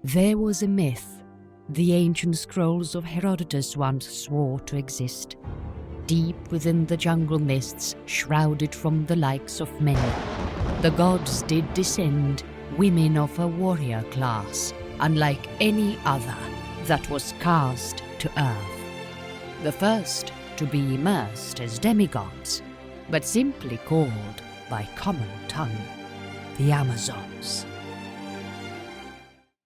There was a myth the ancient scrolls of Herodotus once swore to exist. Deep within the jungle mists, shrouded from the likes of many, the gods did descend, women of a warrior class, unlike any other that was cast to earth. The first to be immersed as demigods, but simply called by common tongue, the Amazons.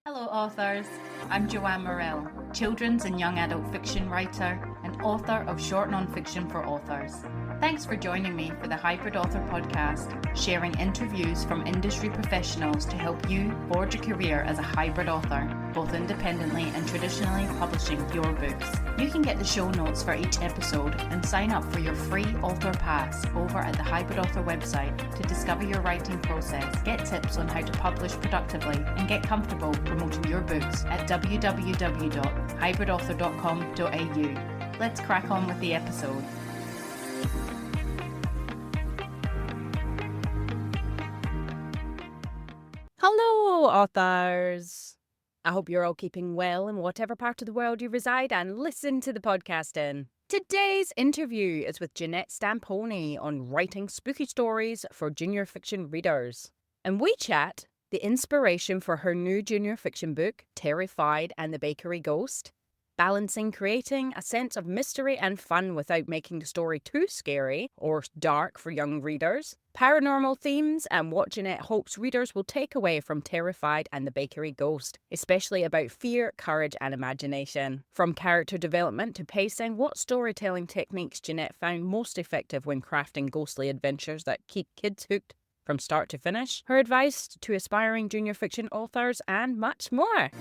Hello authors, I'm Joanne Morell, children's and young adult fiction writer and author of short non-fiction for authors. Thanks for joining me for the Hybrid Author podcast, sharing interviews from industry professionals to help you forge a career as a hybrid author, both independently and traditionally publishing your books. You can get the show notes for each episode and sign up for your free author pass over at the Hybrid Author website to discover your writing process, get tips on how to publish productively, and get comfortable promoting your books at www.hybridauthor.com.au. Let's crack on with the episode. Hello, authors! I hope you're all keeping well in whatever part of the world you reside and listen to the podcast in. Today's interview is with Jeanette Stampone on writing spooky stories for junior fiction readers. And we chat the inspiration for her new junior fiction book, Terry Fide and the Bakery Ghost, balancing creating a sense of mystery and fun without making the story too scary or dark for young readers, paranormal themes, and what Jeanette hopes readers will take away from Terry Fide and the Bakery Ghost, especially about fear, courage, and imagination. From character development to pacing, what storytelling techniques Jeanette found most effective when crafting ghostly adventures that keep kids hooked from start to finish, her advice to aspiring junior fiction authors, and much more.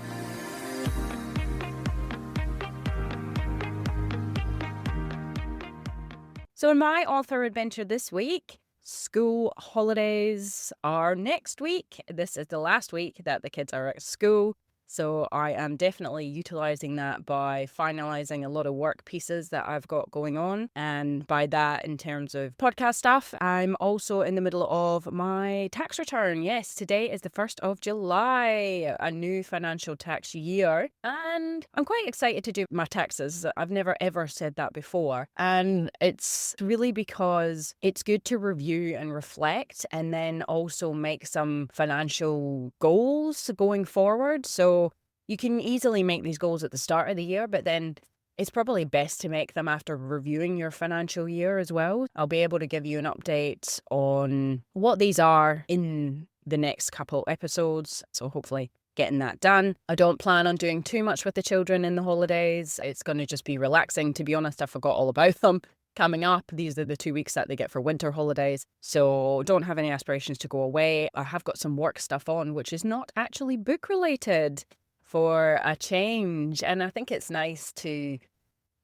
So in my author adventure this week, school holidays are next week. This is the last week that the kids are at school. So I am definitely utilising that by finalising a lot of work pieces that I've got going on. And by that, in terms of podcast stuff, I'm also in the middle of my tax return. Yes, today is the 1st of July, a new financial tax year. And I'm quite excited to do my taxes. I've never ever said that before. And it's really because it's good to review and reflect and then also make some financial goals going forward. So you can easily make these goals at the start of the year, but then it's probably best to make them after reviewing your financial year as well. I'll be able to give you an update on what these are in the next couple episodes, so hopefully getting that done. I don't plan on doing too much with the children in the holidays. It's going to just be relaxing. To be honest, I forgot all about them. Coming up, these are the 2 weeks that they get for winter holidays, so don't have any aspirations to go away. I have got some work stuff on, which is not actually book related, for a change, and I think it's nice to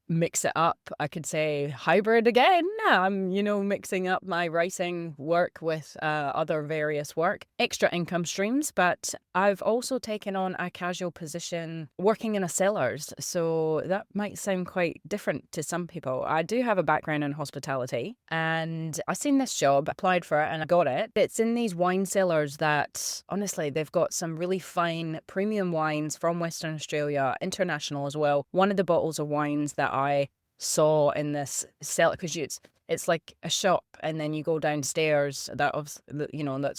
mix it up. I could say hybrid again. I'm, mixing up my writing work with other various work, extra income streams, but I've also taken on a casual position working in a cellars. So that might sound quite different to some people. I do have a background in hospitality and I seen this job, applied for it and I got it. It's in these wine cellars that honestly, they've got some really fine premium wines from Western Australia, international as well. One of the bottles of wines that I saw in this cellar, because it's like a shop and then you go downstairs that's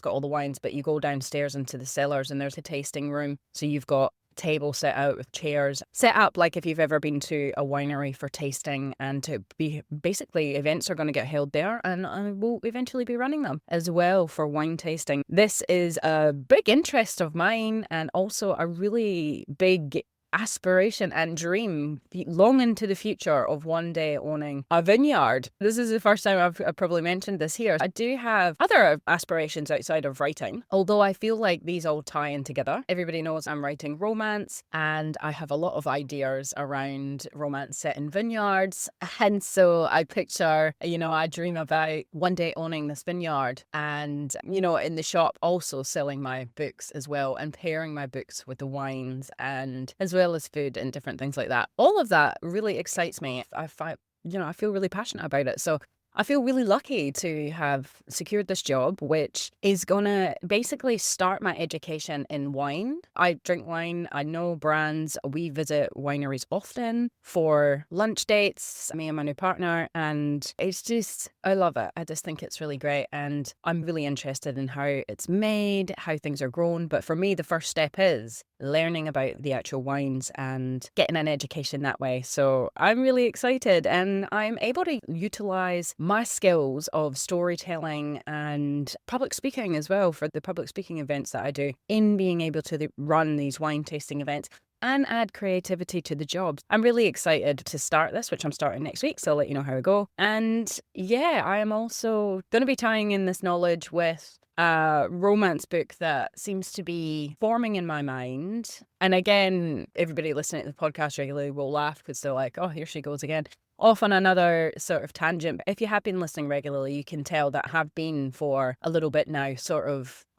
got all the wines, but you go downstairs into the cellars and there's a tasting room. So you've got table set out with chairs set up like if you've ever been to a winery for tasting, and to be basically events are going to get held there, and I will eventually be running them as well for wine tasting. This is a big interest of mine and also a really big aspiration and dream long into the future of one day owning a vineyard. This is the first time I've probably mentioned this here. I do have other aspirations outside of writing, although I feel like these all tie in together. Everybody knows I'm writing romance and I have a lot of ideas around romance set in vineyards. And so I picture, I dream about one day owning this vineyard and, in the shop also selling my books as well and pairing my books with the wines and as well as food and different things like that. All of that really excites me. I feel really passionate about it. So I feel really lucky to have secured this job, which is going to basically start my education in wine. I drink wine. I know brands. We visit wineries often for lunch dates, me and my new partner. And it's just, I love it. I just think it's really great. And I'm really interested in how it's made, how things are grown. But for me, the first step is learning about the actual wines and getting an education that way. So I'm really excited, and I'm able to utilize my skills of storytelling and public speaking as well for the public speaking events that I do in being able to run these wine tasting events and add creativity to the job. I'm really excited to start this, which I'm starting next week, so I'll let you know how I go. And yeah, I am also going to be tying in this knowledge with a romance book that seems to be forming in my mind. And again, everybody listening to the podcast regularly will laugh because they're like, oh, here she goes again. Off on another sort of tangent. If you have been listening regularly, you can tell that I have been for a little bit now.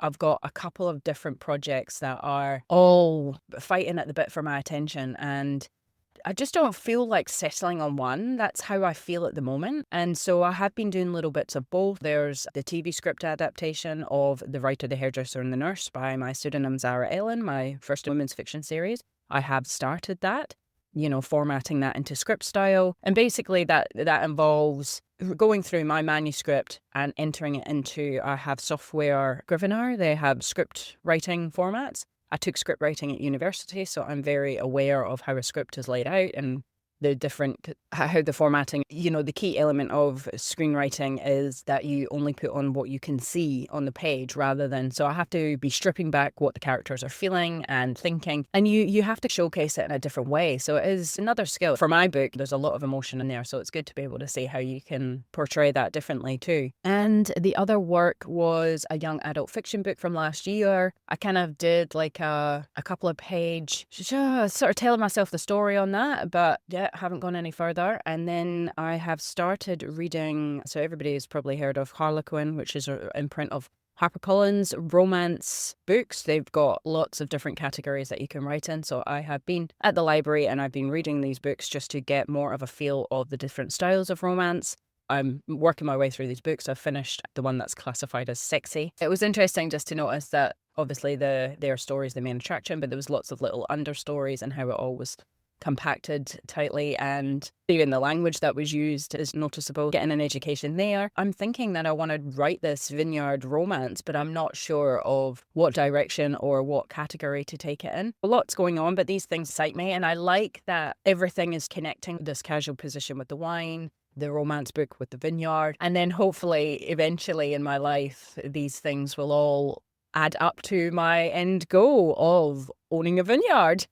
I've got a couple of different projects that are all fighting at the bit for my attention, and I just don't feel like settling on one. That's how I feel at the moment. And so I have been doing little bits of both. There's the TV script adaptation of The Writer, the Hairdresser and the Nurse by my pseudonym Zara Ellen, my first women's fiction series. I have started that, formatting that into script style. And basically that involves going through my manuscript and entering it into, I have software Griffinar. They have script writing formats. I took script writing at university, so I'm very aware of how a script is laid out and how the formatting, the key element of screenwriting is that you only put on what you can see on the page so I have to be stripping back what the characters are feeling and thinking, and you have to showcase it in a different way. So it is another skill. For my book, there's a lot of emotion in there, so it's good to be able to see how you can portray that differently too. And the other work was a young adult fiction book from last year. I kind of did like a couple of page, sort of telling myself the story on that, but yeah, haven't gone any further. And then I have started reading, so everybody has probably heard of Harlequin, which is an imprint of HarperCollins romance books. They've got lots of different categories that you can write in. So I have been at the library and I've been reading these books just to get more of a feel of the different styles of romance. I'm working my way through these books. I've finished the one that's classified as sexy. It was interesting just to notice that obviously their story is the main attraction, but there was lots of little understories and how it all was compacted tightly, and even the language that was used is noticeable. Getting an education there. I'm thinking that I want to write this vineyard romance, but I'm not sure of what direction or what category to take it in. A lot's going on, but these things excite me, and I like that everything is connecting this casual position with the wine, the romance book with the vineyard, and then hopefully eventually in my life these things will all add up to my end goal of owning a vineyard.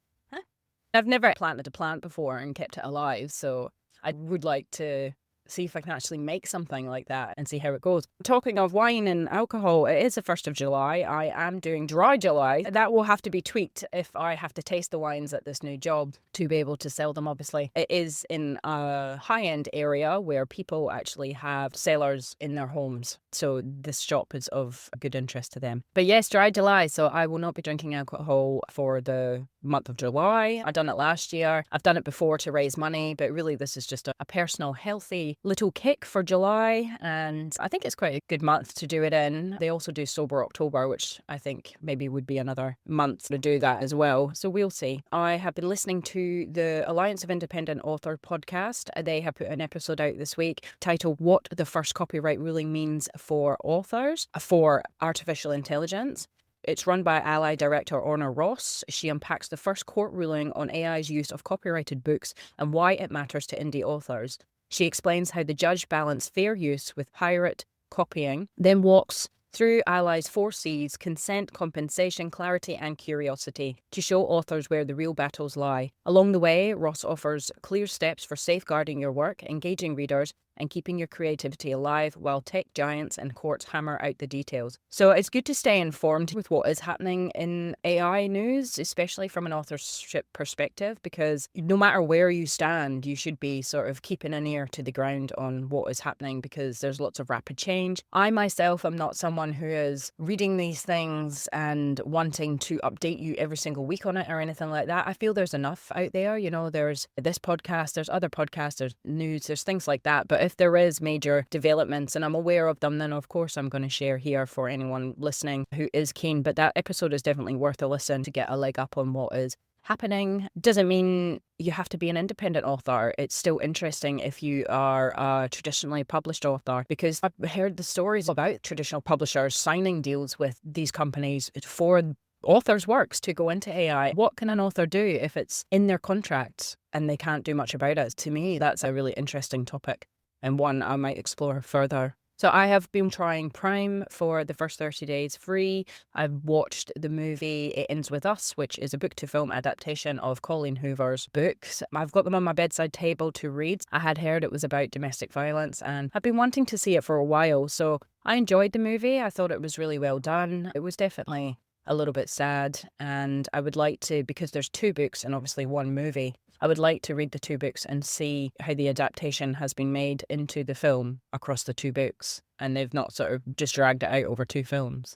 I've never planted a plant before and kept it alive, so I would like to see if I can actually make something like that and see how it goes. Talking of wine and alcohol, it is the 1st of July. I am doing dry July. That will have to be tweaked if I have to taste the wines at this new job to be able to sell them, obviously. It is in a high-end area where people actually have cellars in their homes, so this shop is of good interest to them. But yes, dry July, so I will not be drinking alcohol for the month of July. I've done it last year. I've done it before to raise money, but really this is just a personal, healthy little kick for July, and I think it's quite a good month to do it in. They also do Sober October, which I think maybe would be another month to do that as well, so we'll see. I have been listening to the Alliance of Independent Author podcast. They have put an episode out this week titled What the First Copyright Ruling Means for Authors for Artificial Intelligence. It's run by Ally Director Orna Ross. She unpacks the first court ruling on AI's use of copyrighted books and why it matters to indie authors. She explains how the judge balanced fair use with pirate copying, then walks through Ally's 4 C's: consent, compensation, clarity and curiosity, to show authors where the real battles lie. Along the way, Ross offers clear steps for safeguarding your work, engaging readers, and keeping your creativity alive while tech giants and courts hammer out the details. So it's good to stay informed with what is happening in AI news, especially from an authorship perspective, because no matter where you stand, you should be sort of keeping an ear to the ground on what is happening, because there's lots of rapid change. I myself am not someone who is reading these things and wanting to update you every single week on it or anything like that. I feel there's enough out there. There's this podcast, there's other podcasts, there's news, there's things like that. But if there is major developments and I'm aware of them, then of course I'm going to share here for anyone listening who is keen. But that episode is definitely worth a listen to get a leg up on what is happening. Doesn't mean you have to be an independent author. It's still interesting if you are a traditionally published author, because I've heard the stories about traditional publishers signing deals with these companies for authors' works to go into AI. What can an author do if it's in their contract and they can't do much about it? To me, that's a really interesting topic and one I might explore further. So I have been trying Prime for the first 30 days free. I've watched the movie It Ends With Us, which is a book-to-film adaptation of Colleen Hoover's books. I've got them on my bedside table to read. I had heard it was about domestic violence and I've been wanting to see it for a while. So I enjoyed the movie. I thought it was really well done. It was definitely a little bit sad, and I would like to, because there's 2 books and obviously 1 movie, I would like to read the 2 books and see how the adaptation has been made into the film across the 2 books, and they've not sort of just dragged it out over 2 films.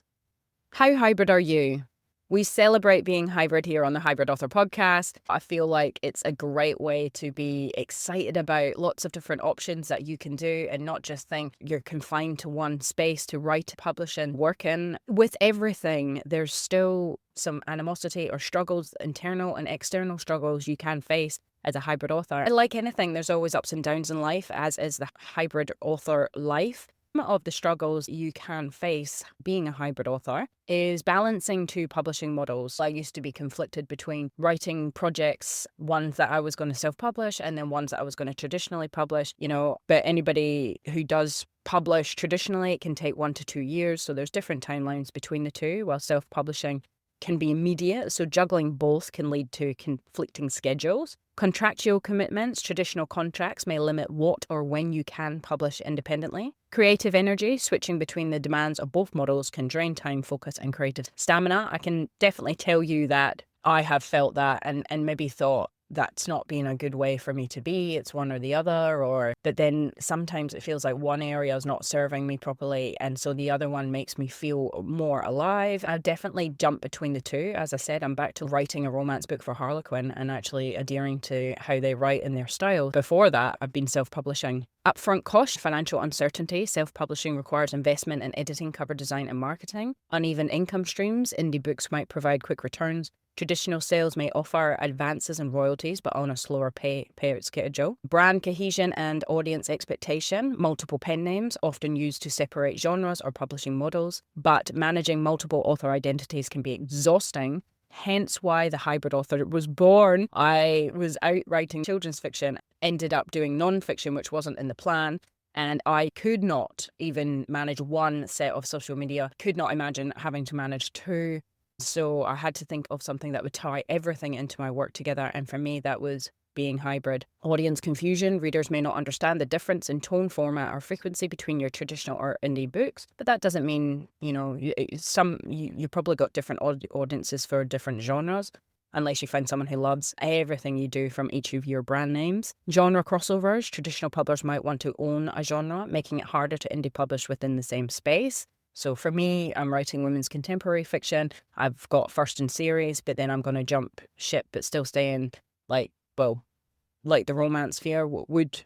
How hybrid are you? We celebrate being hybrid here on the Hybrid Author podcast. I feel like it's a great way to be excited about lots of different options that you can do and not just think you're confined to one space to write, publish and work in. With everything, there's still some animosity or struggles, internal and external struggles you can face as a hybrid author. Like anything, there's always ups and downs in life, as is the hybrid author life. Some of the struggles you can face being a hybrid author is balancing 2 publishing models. I used to be conflicted between writing projects, ones that I was going to self-publish and then ones that I was going to traditionally publish, but anybody who does publish traditionally, it can take 1 to 2 years. So there's different timelines between the 2, while self-publishing can be immediate. So juggling both can lead to conflicting schedules. Contractual commitments, traditional contracts may limit what or when you can publish independently. Creative energy, switching between the demands of both models can drain time, focus, and creative stamina. I can definitely tell you that I have felt that and maybe thought that's not been a good way for me to be. It's one or the other, but then sometimes it feels like one area is not serving me properly, and so the other one makes me feel more alive. I've definitely jumped between the 2. As I said, I'm back to writing a romance book for Harlequin and actually adhering to how they write in their style. Before that, I've been self-publishing. Upfront cost, financial uncertainty. Self-publishing requires investment in editing, cover design, and marketing. Uneven income streams. Indie books might provide quick returns. Traditional sales may offer advances and royalties, but on a slower payout schedule. Brand cohesion and audience expectation. Multiple pen names, often used to separate genres or publishing models, but managing multiple author identities can be exhausting. Hence why the hybrid author was born. I was out writing children's fiction, ended up doing non-fiction, which wasn't in the plan. And I could not even manage 1 set of social media, could not imagine having to manage 2. So I had to think of something that would tie everything into my work together. And for me, that was being hybrid. Audience confusion. Readers may not understand the difference in tone, format, or frequency between your traditional or indie books. But that doesn't mean, you probably got different audiences for different genres, unless you find someone who loves everything you do from each of your brand names. Genre crossovers. Traditional publishers might want to own a genre, making it harder to indie publish within the same space. So for me, I'm writing women's contemporary fiction. I've got first in series, but then I'm going to jump ship, but still staying like the romance sphere.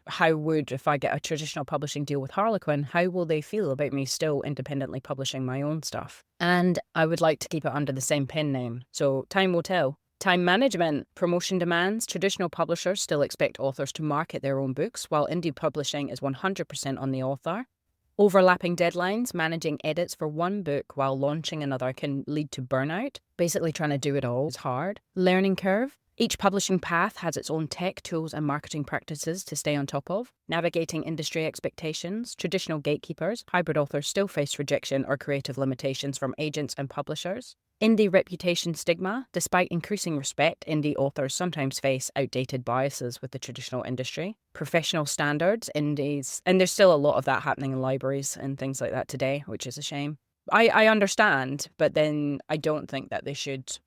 How would, if I get a traditional publishing deal with Harlequin, how will they feel about me still independently publishing my own stuff? And I would like to keep it under the same pen name. So time will tell. Time management, promotion demands. Traditional publishers still expect authors to market their own books, while indie publishing is 100% on the author. Overlapping deadlines, managing edits for 1 book while launching another can lead to burnout. Basically trying to do it all is hard. Learning curve. Each publishing path has its own tech, tools, and marketing practices to stay on top of. Navigating industry expectations. Traditional gatekeepers, hybrid authors still face rejection or creative limitations from agents and publishers. Indie reputation stigma. Despite increasing respect, indie authors sometimes face outdated biases with the traditional industry. Professional standards, indies, and there's still a lot of that happening in libraries and things like that today, which is a shame. I understand, but then I don't think that they should,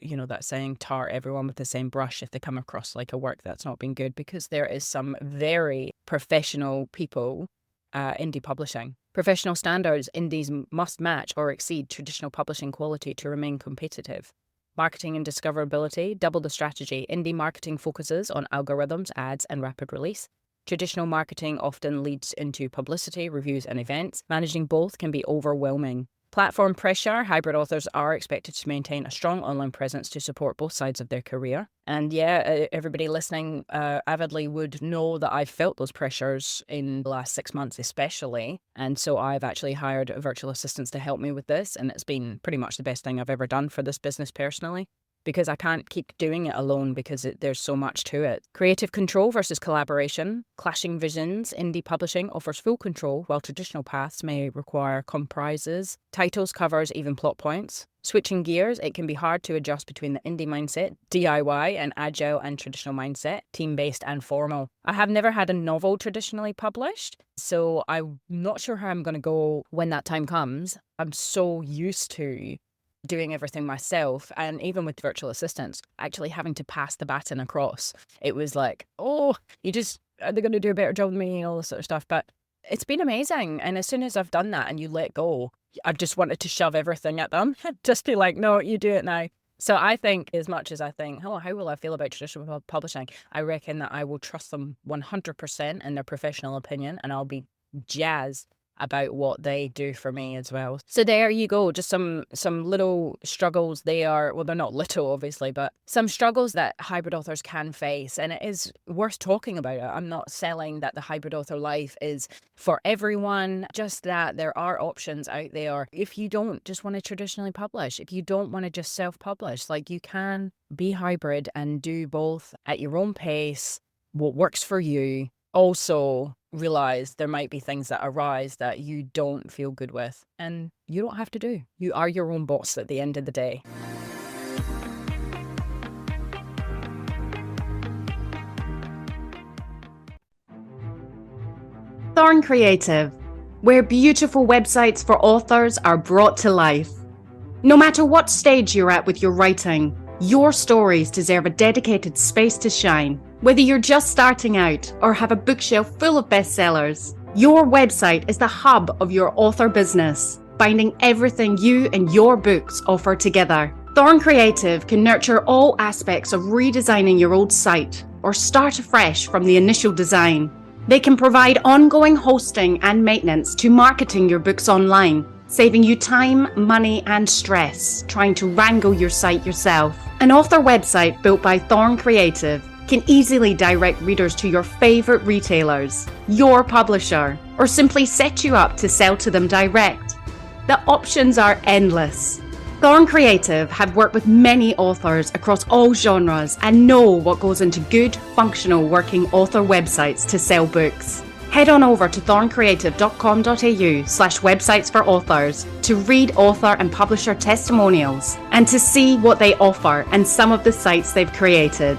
that saying, tar everyone with the same brush if they come across like a work that's not been good, because there is some very professional people indie publishing. Professional standards, indies must match or exceed traditional publishing quality to remain competitive. Marketing and discoverability, double the strategy. Indie marketing focuses on algorithms, ads, and rapid release. Traditional marketing often leads into publicity, reviews, and events. Managing both can be overwhelming. Platform pressure. Hybrid authors are expected to maintain a strong online presence to support both sides of their career. And everybody listening avidly would know that I've felt those pressures in the last 6 months especially. And so I've actually hired virtual assistants to help me with this. And it's been pretty much the best thing I've ever done for this business personally, because I can't keep doing it alone because there's so much to it. Creative control versus collaboration. Clashing visions. Indie publishing offers full control, while traditional paths may require compromises. Titles, covers, even plot points. Switching gears, it can be hard to adjust between the indie mindset, DIY, and agile and traditional mindset, team-based and formal. I have never had a novel traditionally published, so I'm not sure how I'm going to go when that time comes. I'm so used to doing everything myself, and even with virtual assistants, actually having to pass the baton across. It was like, are they going to do a better job than me, all this sort of stuff. But it's been amazing. And as soon as I've done that and you let go, I just wanted to shove everything at them. Just be like, no, you do it now. So I think, as much as I think, how will I feel about traditional publishing? I reckon that I will trust them 100% in their professional opinion, and I'll be jazzed about what they do for me as well. So there you go, just some little struggles. They're not little obviously, but some struggles that hybrid authors can face, and it is worth talking about it. I'm not selling that the hybrid author life is for everyone, just that there are options out there. If you don't just want to traditionally publish, if you don't want to just self-publish, like, you can be hybrid and do both at your own pace, what works for you. Also realize there might be things that arise that you don't feel good with, and you don't have to do. You are your own boss at the end of the day. Thorn Creative, where beautiful websites for authors are brought to life. No matter what stage you're at with your writing, your stories deserve a dedicated space to shine. Whether you're just starting out or have a bookshelf full of bestsellers, your website is the hub of your author business, binding everything you and your books offer together. Thorn Creative can nurture all aspects of redesigning your old site or start afresh from the initial design. They can provide ongoing hosting and maintenance to marketing your books online, saving you time, money, and stress trying to wrangle your site yourself. An author website built by Thorn Creative can easily direct readers to your favorite retailers, your publisher, or simply set you up to sell to them direct. The options are endless. Thorn Creative have worked with many authors across all genres and know what goes into good, functional working author websites to sell books. Head on over to thorncreative.com.au/websites for authors to read author and publisher testimonials and to see what they offer and some of the sites they've created.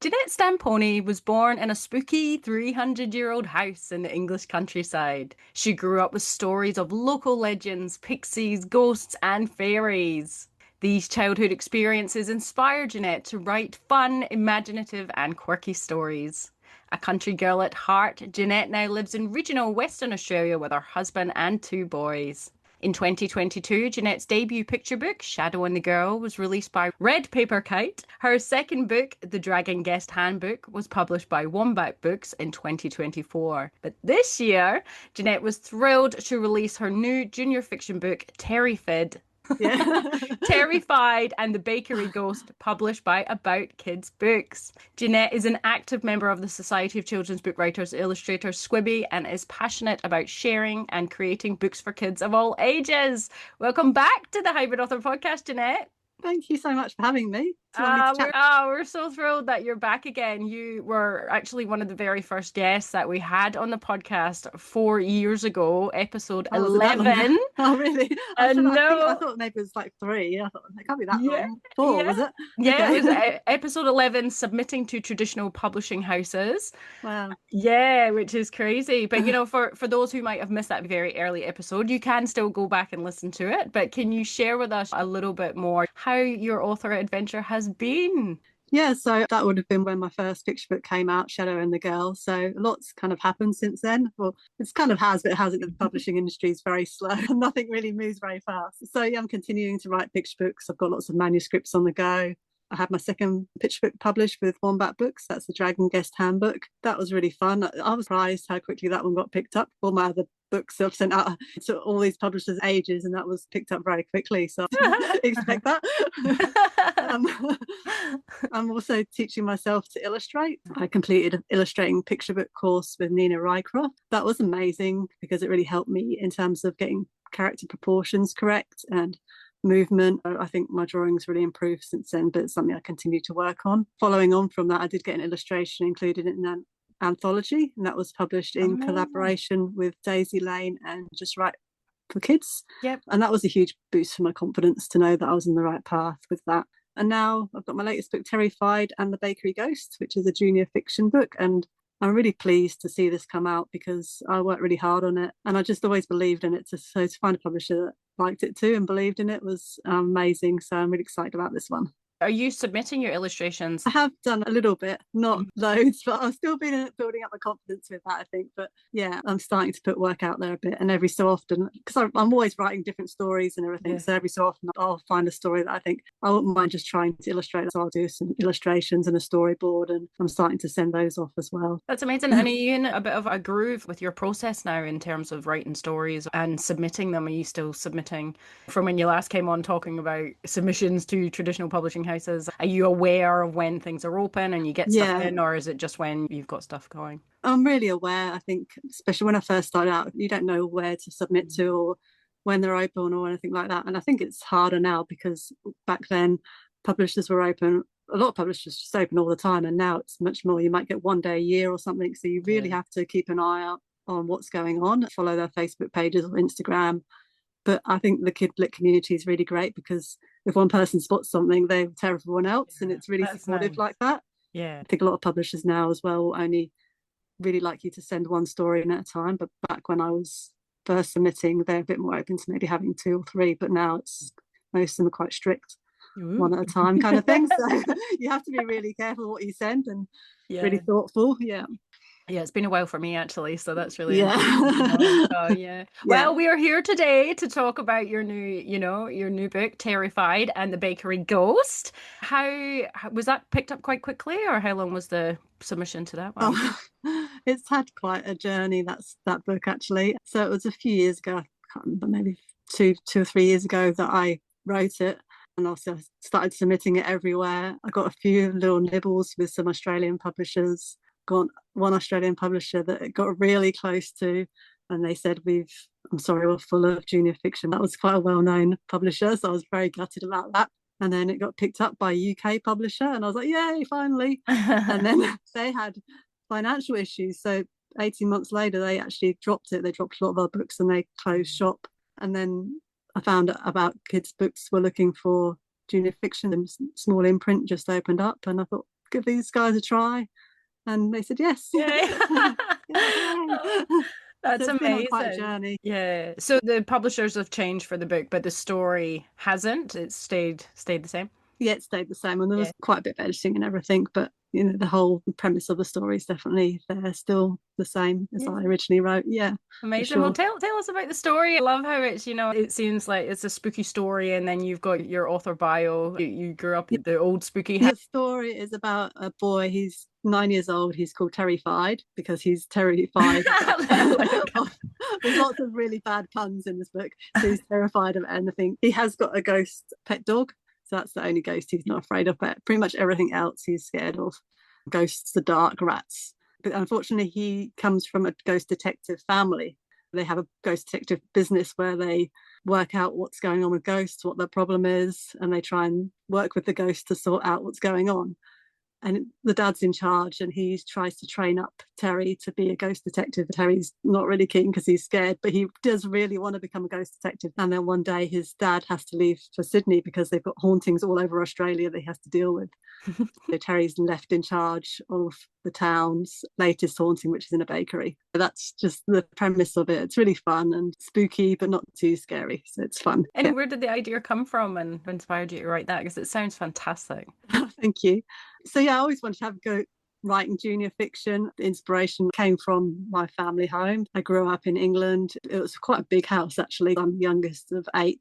Jeanette Stampone was born in a spooky 300-year-old house in the English countryside. She grew up with stories of local legends, pixies, ghosts, and fairies. These childhood experiences inspired Jeanette to write fun, imaginative, and quirky stories. A country girl at heart, Jeanette now lives in regional Western Australia with her husband and 2 boys. In 2022, Jeanette's debut picture book, Shadow and the Girl, was released by Red Paper Kite. Her second book, The Dragon Guest Handbook, was published by Wombat Books in 2024. But this year, Jeanette was thrilled to release her new junior fiction book, Terry Fide. Yeah. Terry Fide and the Bakery Ghost, published by About Kids Books. Jeanette is an active member of the Society of Children's Book Writers, Illustrators, SCBWI, and is passionate about sharing and creating books for kids of all ages. Welcome back to the Hybrid Author Podcast, Jeanette. Thank you so much for having me. We're so thrilled that you're back again. You were actually one of the very first guests that we had on the podcast 4 years ago, episode 11. Oh, really? I I know. thought maybe it was like 3. I thought it can't be that long. 4, was it? Yeah, Okay. it was episode 11, submitting to traditional publishing houses. Wow. Yeah, which is crazy. But, you know, for those who might have missed that very early episode, you can still go back and listen to it. But can you share with us a little bit more how your author adventure has been? Yeah, so that would have been when my first picture book came out, Shadow and the Girl. So lots kind of happened since then. Well, it's kind of has, but it hasn't. The publishing industry is very slow. Nothing really moves very fast. So yeah, I'm continuing to write picture books. I've got lots of manuscripts on the go. I had my second picture book published with Wombat Books. That's the Dragon Guest Handbook. That was really fun. I was surprised how quickly that one got picked up. All my other books I've sent out to all these publishers' ages, and that was picked up very quickly. So I didn't expect that. I'm also teaching myself to illustrate. I completed an illustrating picture book course with Nina Rycroft. That was amazing because it really helped me in terms of getting character proportions correct and movement. I think my drawings really improved since then, but it's something I continue to work on. Following on from that, I did get an illustration included in an anthology, and that was published in collaboration with Daisy Lane and Just Right for Kids. Yep. And that was a huge boost for my confidence to know that I was on the right path with that. And now I've got my latest book, Terry Fide and the Bakery Ghost, which is a junior fiction book. And I'm really pleased to see this come out because I worked really hard on it and I just always believed in it. So to find a publisher that liked it too and believed in it was amazing. So I'm really excited about this one. Are you submitting your illustrations? I have done a little bit, not loads, but I've still been building up my confidence with that, I think. But yeah, I'm starting to put work out there a bit. And every so often, because I'm always writing different stories and everything. Yeah. So every so often I'll find a story that I think I wouldn't mind just trying to illustrate. So I'll do some illustrations and a storyboard, and I'm starting to send those off as well. That's amazing. And are you in a bit of a groove with your process now in terms of writing stories and submitting them? Are you still submitting from when you last came on talking about submissions to traditional publishing houses? Are you aware of when things are open and you get stuff in, or is it just when you've got stuff going? I'm really aware. I think, especially when I first started out, you don't know where to submit to or when they're open or anything like that. And I think it's harder now because back then publishers were open. A lot of publishers just open all the time, and now it's much more. You might get one day a year or something. So you really have to keep an eye out on what's going on, follow their Facebook pages or Instagram. But I think the Kid Lit community is really great because if one person spots something, they tell everyone else, and it's really supportive like that. Yeah, I think a lot of publishers now as well only really like you to send one story in at a time. But back when I was first submitting, they're a bit more open to maybe having 2 or 3. But now it's most of them are quite strict, one at a time kind of thing. So you have to be really careful what you send and really thoughtful. Yeah, it's been a while for me actually, so that's really Well, we are here today to talk about your new book, Terry Fide and the Bakery Ghost. How was that picked up quite quickly, or how long was the submission to that one? It's had quite a journey. That book actually. So it was a few years ago. I can't remember, maybe two or 3 years ago that I wrote it. And also I started submitting it everywhere. I got a few little nibbles with some Australian publishers. Got one Australian publisher that it got really close to, and they said we're full of junior fiction. That was quite a well-known publisher, so I was very gutted about that. And then it got picked up by a UK publisher, and I was like, yay, finally. And then they had financial issues, so 18 months later they actually dropped it. They dropped a lot of our books and they closed shop. And then I found out about kids' books were looking for junior fiction, and small imprint just opened up, and I thought, give these guys a try. And they said yes. That's so amazing. Quite a journey. Yeah. So the publishers have changed for the book, but the story hasn't. It's stayed the same. Yeah, it stayed the same, and there was quite a bit of editing and everything, but the whole premise of the story is definitely still the same as I originally wrote. Yeah, amazing. Sure. Well, tell us about the story. I love how it's it seems like it's a spooky story, and then you've got your author bio. You grew up in the old spooky house. The story is about a boy. He's 9 years old. He's called Terry Fide because he's terrified. There's lots of really bad puns in this book. So he's terrified of anything. He has got a ghost pet dog. So that's the only ghost he's not afraid of. But pretty much everything else he's scared of. Ghosts, the dark, rats. But unfortunately, he comes from a ghost detective family. They have a ghost detective business where they work out what's going on with ghosts, what their problem is, and they try and work with the ghost to sort out what's going on. And the dad's in charge, and he tries to train up Terry to be a ghost detective. Terry's not really keen because he's scared, but he does really want to become a ghost detective. And then one day his dad has to leave for Sydney because they've got hauntings all over Australia that he has to deal with. So Terry's left in charge of the town's latest haunting, which is in a bakery. That's just the premise of it. It's really fun and spooky, but not too scary. So it's fun. And where did the idea come from and inspired you to write that? Because it sounds fantastic. I Thank you. So yeah, I always wanted to have a go writing junior fiction. The inspiration came from my family home. I grew up in England. It was quite a big house, actually. I'm the youngest of 8.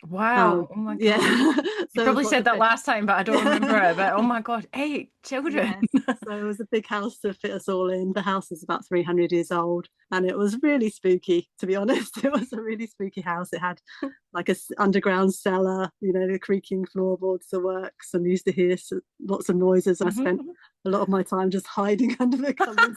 Wow. Oh my God. Yeah. You probably said that last time, but I don't remember it. But oh my God, 8 children. Yes. So it was a big house to fit us all in. The house is about 300 years old, and it was really spooky, to be honest. It was a really spooky house. It had like a underground cellar, the creaking floorboards, the works, and used to hear lots of noises. I spent a lot of my time just hiding under the covers.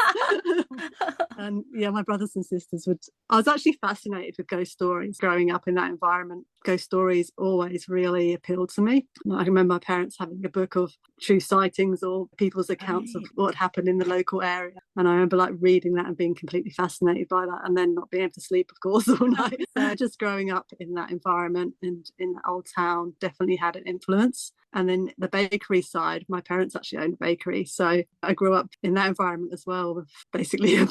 And yeah, my brothers and sisters I was actually fascinated with ghost stories growing up in that environment. Ghost stories always really appealed to me. I remember my parents having a book of true sightings or people's accounts of what happened in the local area. And I remember like reading that and being completely fascinated by that, and then not being able to sleep, of course, all night. So just growing up in that environment and in that old town definitely had an influence. And then the bakery side, my parents actually owned a bakery. So I grew up in that environment as well, with basically,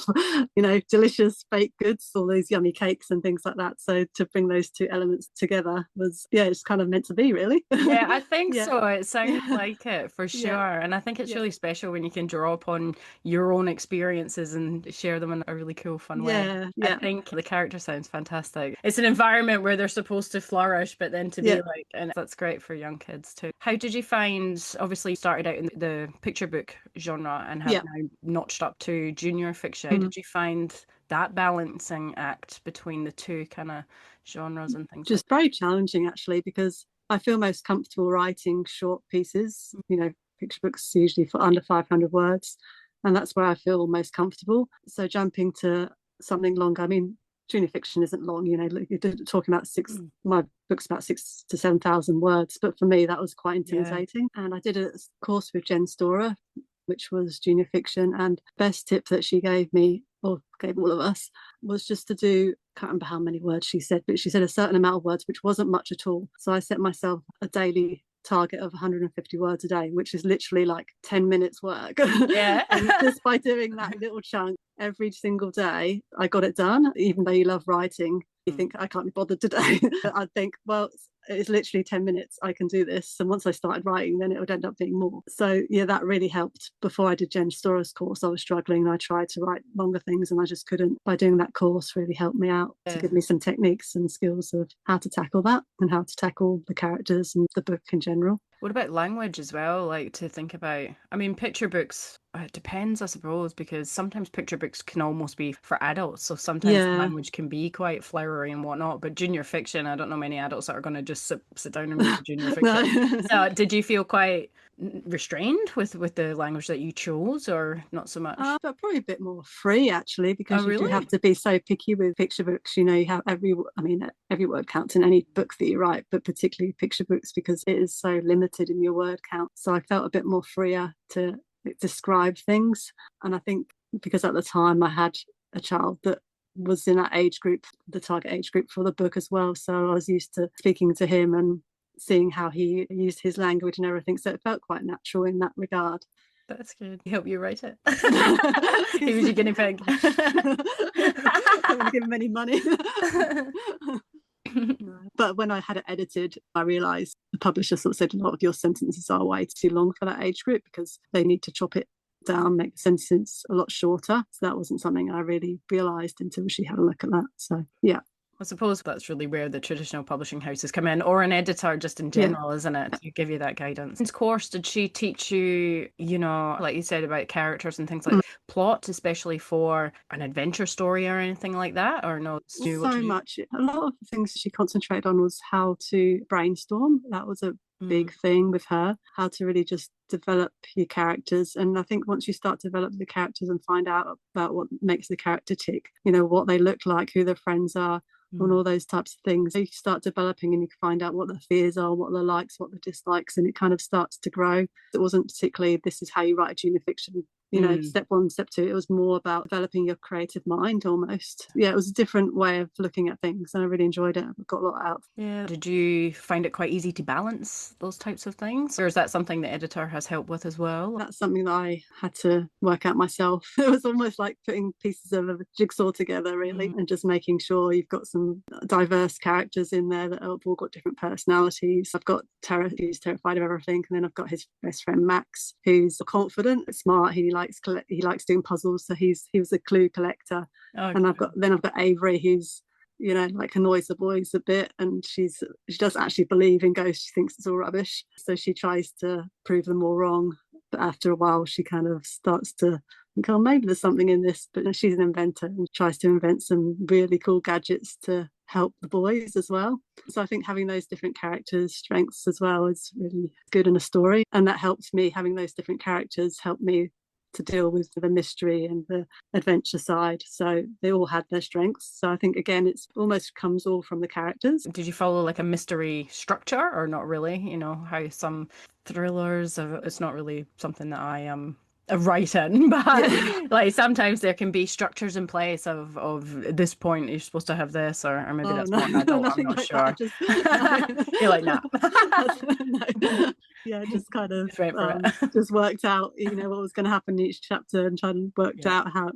delicious baked goods, all those yummy cakes and things like that. So to bring those two elements together was, it's kind of meant to be, really. Yeah, I think so. It sounds like it for sure. And I think it's really special when you can draw upon your own experiences and share them in a really cool, fun way. I think the character sounds fantastic. It's an environment where they're supposed to flourish, but then to be like, and that's great for young kids too. How did you find, obviously you started out in the picture book genre and have now notched up to junior fiction. How did you find that balancing act between the two kind of genres and things? Just very challenging, actually, because I feel most comfortable writing short pieces. Picture books usually for under 500 words, and that's where I feel most comfortable. So jumping to something longer, I mean, junior fiction isn't long, you're talking about my book's about 6,000 to 7,000 words, but for me that was quite intimidating. And I did a course with Jen Storer, which was junior fiction, and best tip that she gave me, or gave all of us, was just to do, can't remember how many words she said, but she said a certain amount of words, which wasn't much at all. So I set myself a daily target of 150 words a day, which is literally like 10 minutes work. And just by doing that little chunk every single day, I got it done. Even though you love writing, you think, I can't be bothered today. I think, well, it's literally 10 minutes, I can do this. And once I started writing, then it would end up being more. So yeah, that really helped. Before I did Jen Storer's course, I was struggling. I tried to write longer things and I just couldn't. By doing that course really helped me out to give me some techniques and skills of how to tackle that and how to tackle the characters and the book in general. What about language as well? Like, to think about, I mean, picture books, it depends, I suppose, because sometimes picture books can almost be for adults. So sometimes the language can be quite flowery and whatnot. But junior fiction, I don't know many adults that are going to just sit down and read junior fiction. So did you feel quite restrained with the language that you chose, or not so much? But probably a bit more free, actually, because you do have to be so picky with picture books. You have every word counts in any book that you write, but particularly picture books, because it is so limited in your word count. So I felt a bit more freer to describe things. And I think because at the time I had a child that was in that age group, the target age group for the book as well. So I was used to speaking to him and seeing how he used his language and everything. So it felt quite natural in that regard. That's good. I hope you write it. He was your guinea pig. I don't want to give him any money. But when I had it edited, I realised the publisher sort of said a lot of your sentences are way too long for that age group, because they need to chop it down, make the sentence a lot shorter. So that wasn't something I really realised until she had a look at that. So yeah. I suppose that's really where the traditional publishing houses come in, or an editor just in general, isn't it? To give you that guidance. In course, did she teach you, like you said about characters and things like plot, especially for an adventure story or anything like that, or no? So much. A lot of the things she concentrated on was how to brainstorm. That was a big thing with her, how to really just develop your characters. And I think once you start to develop the characters and find out about what makes the character tick, what they look like, who their friends are, and all those types of things, you start developing and you can find out what their fears are, what their likes, what their dislikes, and it kind of starts to grow. It wasn't particularly, this is how you write a junior fiction you know, step 1, step 2, it was more about developing your creative mind almost. Yeah, it was a different way of looking at things, and I really enjoyed it. I got a lot out. Yeah. Did you find it quite easy to balance those types of things, or is that something the editor has helped with as well? That's something that I had to work out myself. It was almost like putting pieces of a jigsaw together, really, and just making sure you've got some diverse characters in there that have all got different personalities. I've got Terry, who's terrified of everything, and then I've got his best friend Max, who's confident, smart. He likes doing puzzles, so he was a clue collector. Okay. And I've got Avery, who's, you know, like annoys the boys a bit, and she doesn't actually believe in ghosts. She thinks it's all rubbish, so she tries to prove them all wrong. But after a while, she kind of starts to think, oh, maybe there's something in this. But she's an inventor and tries to invent some really cool gadgets to help the boys as well. So I think having those different characters' strengths as well is really good in a story, and that helps me. Having those different characters helped me to deal with the mystery and the adventure side. So they all had their strengths. So I think, again, it's almost comes all from the characters. Did you follow like a mystery structure, or not really? You know, how some thrillers, it's not really something that I write in, but like sometimes there can be structures in place of this point you're supposed to have this, or maybe that's more adult. I'm not sure. You're like, nah. No. Yeah, just kind of just worked out, you know, what was going to happen in each chapter, and tried and worked out how,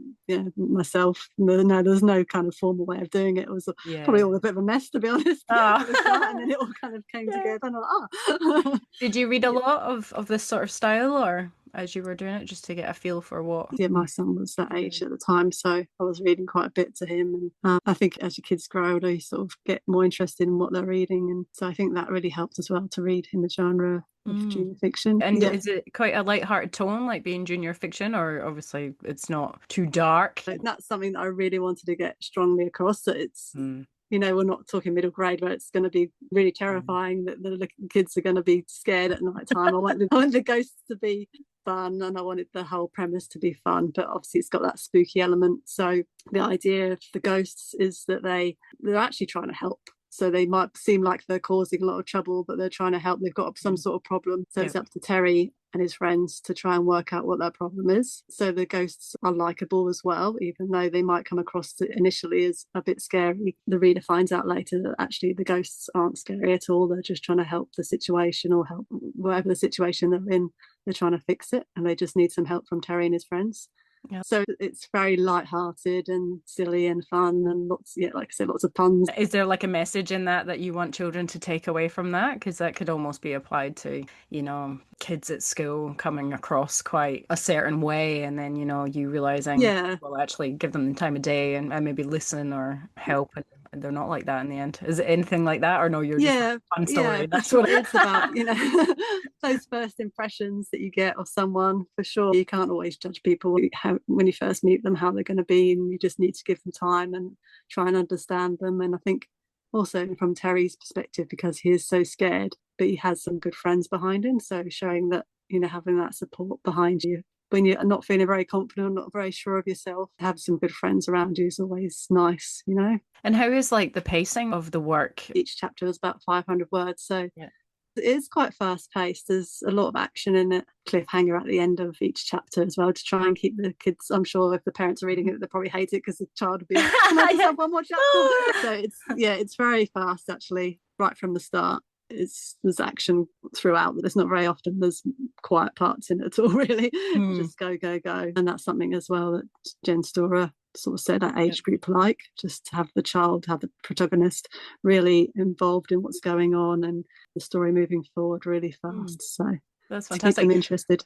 myself. No, there's no kind of formal way of doing it. It was probably all a bit of a mess, to be honest. And then it all kind of came together, and I'm like, Did you read a lot of this sort of style, or as you were doing it, just to get a feel for what? Yeah, my son was that age at the time, so I was reading quite a bit to him. And I think as your kids grow older, you sort of get more interested in what they're reading, and so I think that really helped as well to read in the genre of junior fiction. And is it quite a light-hearted tone, like being junior fiction, or obviously it's not too dark? That's something that I really wanted to get strongly across, that it's you know, we're not talking middle grade where it's going to be really terrifying, that the kids are going to be scared at night time. I want the ghosts to be fun, and I wanted the whole premise to be fun, but obviously it's got that spooky element. So the idea of the ghosts is that they're actually trying to help. So they might seem like they're causing a lot of trouble, but they're trying to help. They've got some sort of problem. So it's up to Terry and his friends to try and work out what that problem is. So the ghosts are likable as well, even though they might come across initially as a bit scary. The reader finds out later that actually the ghosts aren't scary at all. They're just trying to help the situation, or help whatever the situation they're in. They're trying to fix it, and they just need some help from Terry and his friends. Yeah. So it's very light-hearted and silly and fun, and lots, like I said, lots of puns. Is there like a message in that you want children to take away from that? Because that could almost be applied to, you know, kids at school coming across quite a certain way, and then, you know, you realizing, well, actually give them the time of day and maybe listen or help, and they're not like that in the end. Is it anything like that, or no, you're just a fun story? That's what it's about. You know, those first impressions that you get of someone, for sure. You can't always judge people when you first meet them, how they're going to be, and you just need to give them time and try and understand them. And I think also from Terry's perspective, because he is so scared, but he has some good friends behind him, so showing that, you know, having that support behind you when you're not feeling very confident, not very sure of yourself, have some good friends around you is always nice, you know. And how is like the pacing of the work? Each chapter was about 500 words, so it is quite fast paced. There's a lot of action in it. Cliffhanger at the end of each chapter as well, to try and keep the kids, I'm sure if the parents are reading it, they probably hate it because the child will be like, can I just have one more chapter? So it's very fast actually, right from the start. There's action throughout, but there's not very often there's quiet parts in it at all, really. Just go, and that's something as well that Jen Storer sort of said that age group like, just to have the protagonist really involved in what's going on and the story moving forward really fast. So that's fantastic. To keep them interested.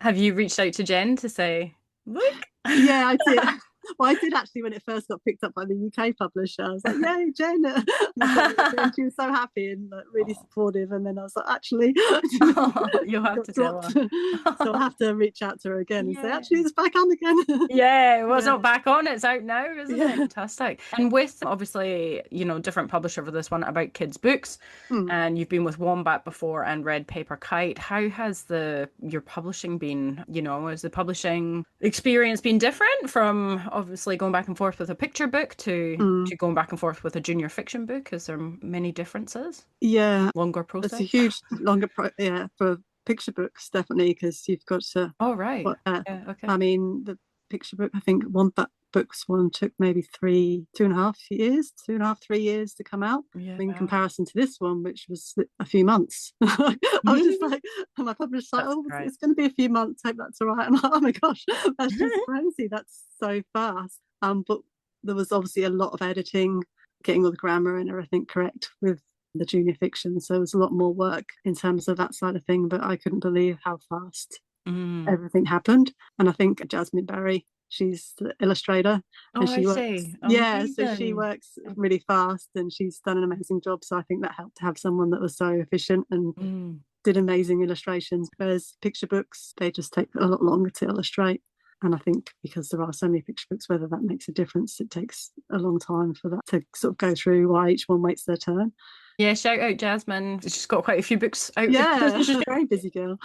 Have you reached out to Jen to say, look? Yeah, I did. Well, I did actually when it first got picked up by the UK publisher. I was like, yay, Jen. And she was so happy and really supportive. And then I was like, actually, you'll have to tell her. So I'll have to reach out to her again and say, actually, it's back on again. Well, it's not back on, it's out now, isn't it? Fantastic. And with, obviously, you know, different publisher for this one about kids' books, and you've been with Wombat before and Red Paper Kite. How has your publishing been? You know, has the publishing experience been different from obviously going back and forth with a picture book to going back and forth with a junior fiction book? Is there many differences? Yeah. Longer process? It's a huge longer for picture books, definitely, because you've got to. Oh, right. Yeah, okay. I mean, the picture book, I think Wombat Books one took maybe 2.5 years to come out. Yeah, In comparison to this one, which was a few months. I was just like, my publisher's like, it's going to be a few months. Hope that's all right. I'm like, oh my gosh, that's just crazy. That's so fast. But there was obviously a lot of editing, getting all the grammar and everything correct with the junior fiction. So it was a lot more work in terms of that side of thing. But I couldn't believe how fast everything happened. And I think Jasmine Barry, she's the illustrator. And she works, so she works really fast and she's done an amazing job. So I think that helped to have someone that was so efficient and did amazing illustrations. Whereas picture books, they just take a lot longer to illustrate. And I think because there are so many picture books, whether that makes a difference, it takes a long time for that to sort of go through why each one waits their turn. Yeah, shout out Jasmine. She's got quite a few books out. Yeah, she's a very busy girl.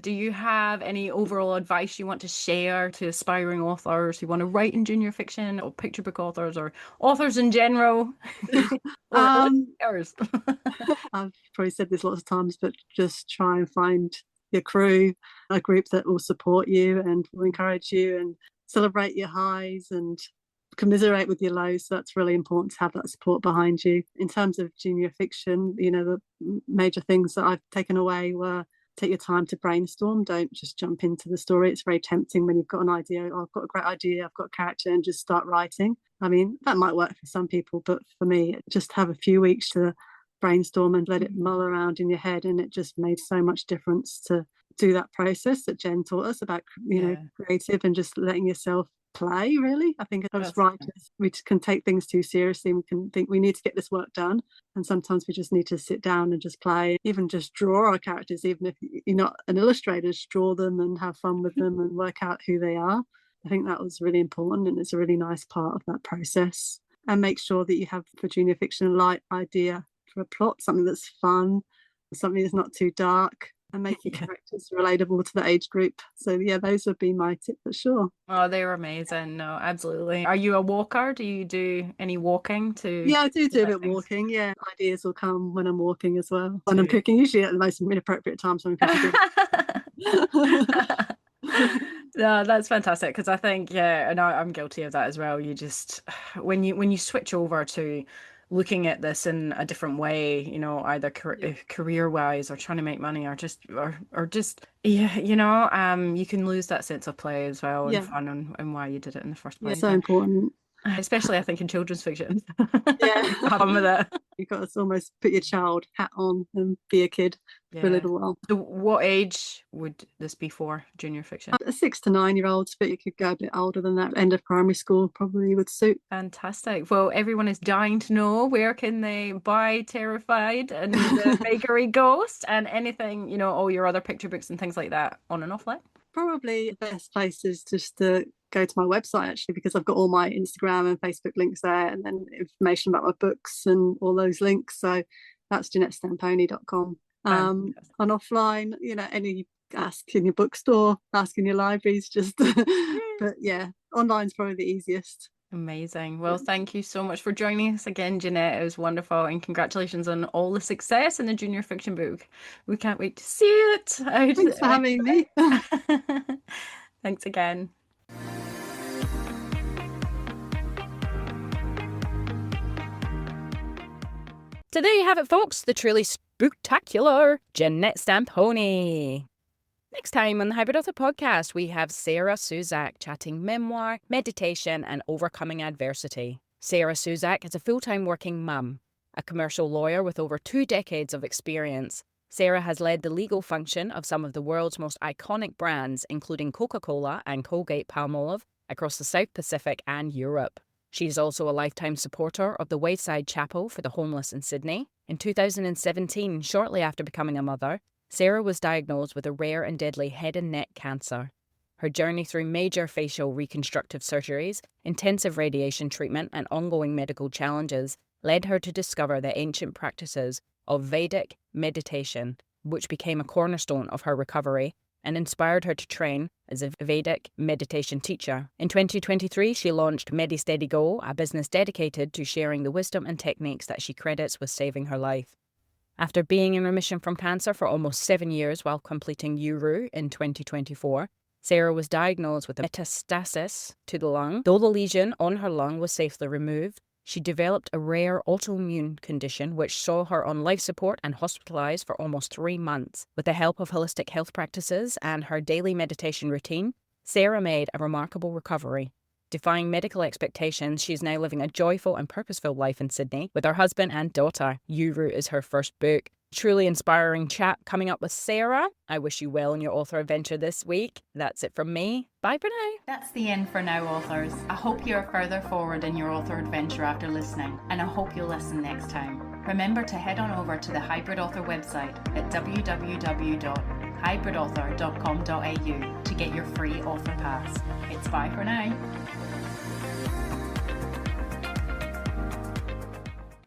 Do you have any overall advice you want to share to aspiring authors who want to write in junior fiction, or picture book authors, or authors in general? Or illustrators? I've probably said this lots of times, but just try and find your crew, a group that will support you and will encourage you and celebrate your highs and commiserate with your lows. So that's really important to have that support behind you. In terms of junior fiction, the major things that I've taken away were take your time to brainstorm. Don't just jump into the story. It's very tempting when you've got an idea. Oh, I've got a great idea, I've got a character, and just start writing. I mean, that might work for some people, but for me, just have a few weeks to brainstorm and let it mull around in your head. And it just made so much difference to do that process that Jen taught us about, creative and just letting yourself play, really. I think as writers, we can take things too seriously. We can think we need to get this work done, and sometimes we just need to sit down and just play, even just draw our characters. Even if you're not an illustrator, just draw them and have fun with them and work out who they are. I think that was really important, and it's a really nice part of that process. And make sure that you have, for junior fiction, a light idea for a plot, something that's fun, something that's not too dark, and making characters relatable to the age group. So yeah, those would be my tip for sure. Oh, they're amazing. No, absolutely. Are you a walker? Do you do any walking to? Yeah, I do a bit of walking. Yeah, ideas will come when I'm walking as well. When I'm cooking, usually at the most inappropriate times when I'm cooking. No, that's fantastic, because I think, and I'm guilty of that as well. You just, when you switch over to looking at this in a different way, either career wise or trying to make money or just you can lose that sense of play as well, and fun, and why you did it in the first place. Yeah, so important. Especially, I think, in children's fiction. Yeah. Have fun with it. You've got to almost put your child hat on and be a kid for a little while. So what age would this be for, junior fiction? 6 to 9 year olds, but you could go a bit older than that. End of primary school probably would suit. Fantastic. Well, everyone is dying to know, where can they buy Terry Fide and the Bakery Ghost and anything, all your other picture books and things like that, on and offline? Probably the best place is just to go to my website, actually, because I've got all my Instagram and Facebook links there, and then information about my books and all those links. So that's JeanetteStampone.com. On offline, any ask in your bookstore, ask in your libraries, just but yeah, online's probably the easiest. Amazing. Well, thank you so much for joining us again, Jeanette. It was wonderful, and congratulations on all the success in the junior fiction book. We can't wait to see it. Thanks for having me. Thanks again. So there you have it, folks. The truly spooktacular Jeanette Stampone. Next time on the Hybrid Author Podcast, we have Sarah Suzak chatting memoir, meditation, and overcoming adversity. Sarah Suzak is a full-time working mum, a commercial lawyer with over 2 decades of experience. Sarah has led the legal function of some of the world's most iconic brands, including Coca-Cola and Colgate-Palmolive, across the South Pacific and Europe. She is also a lifetime supporter of the Wayside Chapel for the Homeless in Sydney. In 2017, shortly after becoming a mother, Sarah was diagnosed with a rare and deadly head and neck cancer. Her journey through major facial reconstructive surgeries, intensive radiation treatment, and ongoing medical challenges led her to discover the ancient practices of Vedic meditation, which became a cornerstone of her recovery and inspired her to train as a Vedic meditation teacher. In 2023, she launched MediSteady Go, a business dedicated to sharing the wisdom and techniques that she credits with saving her life. After being in remission from cancer for almost 7 years while completing Uru in 2024, Sarah was diagnosed with a metastasis to the lung. Though the lesion on her lung was safely removed, she developed a rare autoimmune condition which saw her on life support and hospitalized for almost 3 months. With the help of holistic health practices and her daily meditation routine, Sarah made a remarkable recovery. Defying medical expectations, she is now living a joyful and purposeful life in Sydney with her husband and daughter. Uru is her first book. Truly inspiring chat coming up with Sarah. I wish you well in your author adventure this week. That's it from me. Bye for now. That's the end for now, authors. I hope you're further forward in your author adventure after listening, and I hope you'll listen next time. Remember to head on over to the Hybrid Author website at www.hybridauthor.com.au to get your free author pass. It's bye for now.